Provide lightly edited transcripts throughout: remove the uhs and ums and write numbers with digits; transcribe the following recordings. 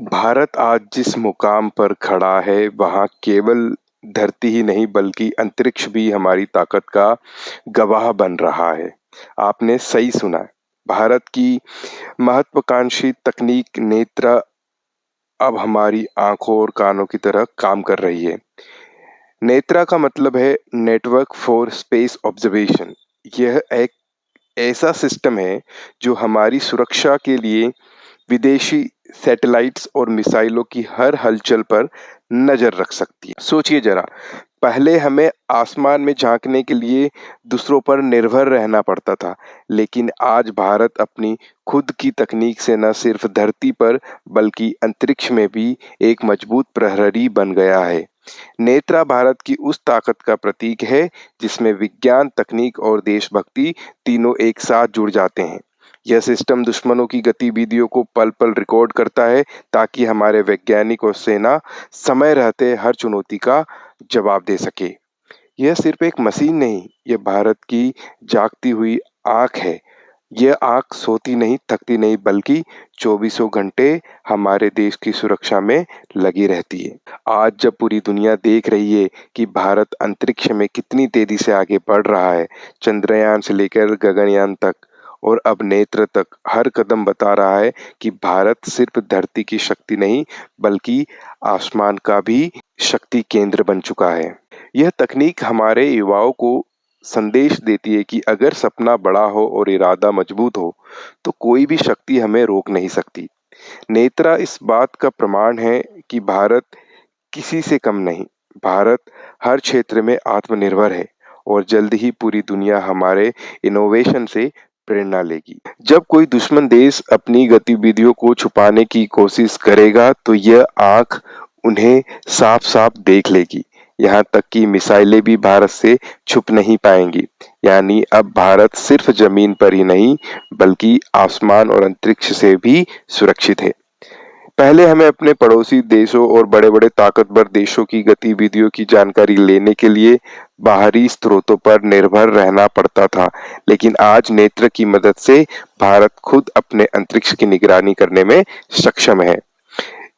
भारत आज जिस मुकाम पर खड़ा है, वहाँ केवल धरती ही नहीं बल्कि अंतरिक्ष भी हमारी ताकत का गवाह बन रहा है। आपने सही सुना है। भारत की महत्वाकांक्षी तकनीक नेत्रा अब हमारी आँखों और कानों की तरह काम कर रही है। नेत्रा का मतलब है नेटवर्क फॉर स्पेस ऑब्जर्वेशन। यह एक ऐसा सिस्टम है जो हमारी सुरक्षा के लिए विदेशी सैटेलाइट्स और मिसाइलों की हर हलचल पर नजर रख सकती है। सोचिए जरा, पहले हमें आसमान में झांकने के लिए दूसरों पर निर्भर रहना पड़ता था, लेकिन आज भारत अपनी खुद की तकनीक से न सिर्फ धरती पर बल्कि अंतरिक्ष में भी एक मजबूत प्रहरी बन गया है। नेत्रा भारत की उस ताकत का प्रतीक है जिसमें विज्ञान, तकनीक और देशभक्ति तीनों एक साथ जुड़ जाते हैं। यह सिस्टम दुश्मनों की गतिविधियों को पल-पल रिकॉर्ड करता है ताकि हमारे वैज्ञानिक और सेना समय रहते हर चुनौती का जवाब दे सके। यह सिर्फ एक मशीन नहीं, यह भारत की जागती हुई आँख है। यह आँख सोती नहीं, थकती नहीं बल्कि चौबीसों घंटे हमारे देश की सुरक्षा में लगी रहती है। आज जब पूरी दुनिया देख रही है कि भारत अंतरिक्ष में कितनी तेज़ी से आगे बढ़ रहा है, चंद्रयान से लेकर गगनयान तक और अब नेत्र तक हर कदम बता रहा है कि भारत सिर्फ धरती की शक्ति नहीं बल्कि आसमान का भी शक्ति केंद्र बन चुका है। यह तकनीक हमारे युवाओं को संदेश देती है कि अगर सपना बड़ा हो और इरादा मजबूत हो, तो कोई भी शक्ति हमें रोक नहीं सकती। नेत्रा इस बात का प्रमाण है कि भारत किसी से कम नहीं। भारत हर क्षेत्र में आत्मनिर्भर है और जल्द ही पूरी दुनिया हमारे इनोवेशन से प्रेरणा लेगी। जब कोई दुश्मन देश अपनी गतिविधियों को छुपाने की कोशिश करेगा, तो यह आँख उन्हें साफ-साफ देख लेगी। यहाँ तक कि मिसाइलें भी भारत से छुप नहीं पाएंगी। यानी अब भारत सिर्फ जमीन पर ही नहीं, बल्कि आसमान और अंतरिक्ष से भी सुरक्षित है। पहले हमें अपने पड़ोसी देशों और बड़े-बड़े ताकतवर देशों की गतिविधियों की जानकारी लेने के लिए बाहरी स्रोतों पर निर्भर रहना पड़ता था, लेकिन आज नेत्र की मदद से भारत खुद अपने अंतरिक्ष की निगरानी करने में सक्षम है।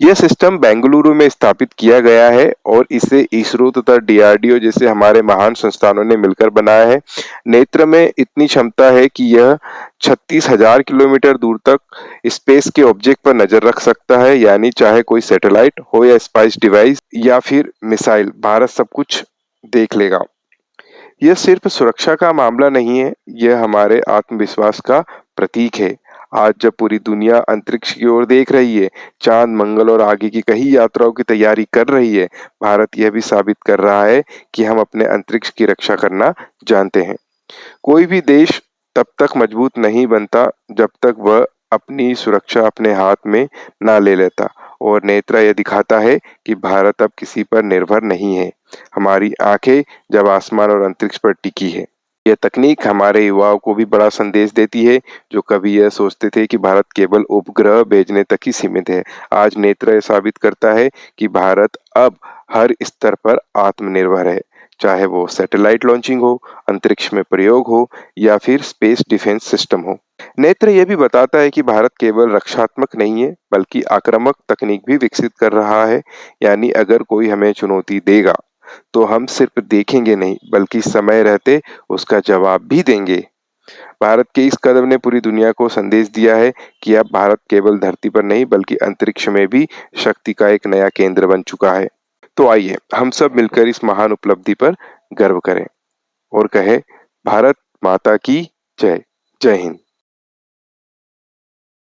यह सिस्टम बेंगलुरु में स्थापित किया गया है और इसे इसरो तथा डीआरडीओ जैसे हमारे महान संस्थानों ने मिलकर बनाया है। नेत्र में इतनी क्षमता है कि यह 36,000 किलोमीटर दूर तक स्पेस के ऑब्जेक्ट पर नजर रख सकता है, यानी चाहे कोई सैटेलाइट हो या स्पाइस डिवाइस या फिर मिसाइल, भारत सब कुछ देख लेगा। यह सिर्फ सुरक्षा का मामला नहीं है, यह हमारे आत्मविश्वास का प्रतीक है। आज जब पूरी दुनिया अंतरिक्ष की ओर देख रही है, चाँद, मंगल और आगे की कई यात्राओं की तैयारी कर रही है, भारत यह भी साबित कर रहा है कि हम अपने अंतरिक्ष की रक्षा करना जानते हैं। कोई भी देश तब तक मजबूत नहीं बनता जब तक वह अपनी सुरक्षा अपने हाथ में ना ले लेता और नेत्रा यह दिखाता है कि भारत अब किसी पर निर्भर नहीं है। हमारी आंखें जब आसमान और अंतरिक्ष पर टिकी है। यह तकनीक हमारे युवाओं को भी बड़ा संदेश देती है, जो कभी यह सोचते थे कि भारत केवल उपग्रह भेजने तक ही सीमित है। आज नेत्रा यह साबित करता है कि भारत अब हर स्तर पर आत्मनिर्भर है, चाहे वो सैटेलाइट लॉन्चिंग हो, अंतरिक्ष में प्रयोग हो या फिर स्पेस डिफेंस सिस्टम हो। नेत्र यह भी बताता है कि भारत केवल रक्षात्मक नहीं है, बल्कि आक्रामक तकनीक भी विकसित कर रहा है। यानी अगर कोई हमें चुनौती देगा, तो हम सिर्फ देखेंगे नहीं, बल्कि समय रहते उसका जवाब भी देंगे। भारत के इस कदम ने पूरी दुनिया को संदेश दिया है कि अब भारत केवल धरती पर नहीं, बल्कि अंतरिक्ष में भी शक्ति का एक नया केंद्र बन चुका है। तो आइए हम सब मिलकर इस महान उपलब्धि पर गर्व करें और कहें, भारत माता की जय। जय हिंद।